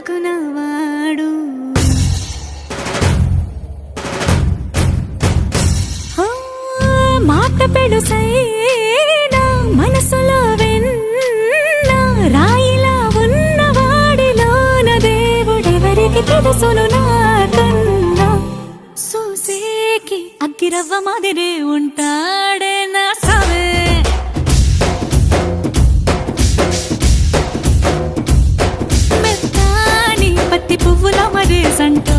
నాకు నవాడు మాట పెడుసైనా మనసులో వెన్న రాయిలా ఉన్నవాడిలోన దేవుడెవరికి తెలుసును నాకన్నా సూసేకి అగ్గిరవ్వ మాదిరే ఉంటాడే నా సవే మెత్తాని పత్తి పువ్వుల మరే సంటో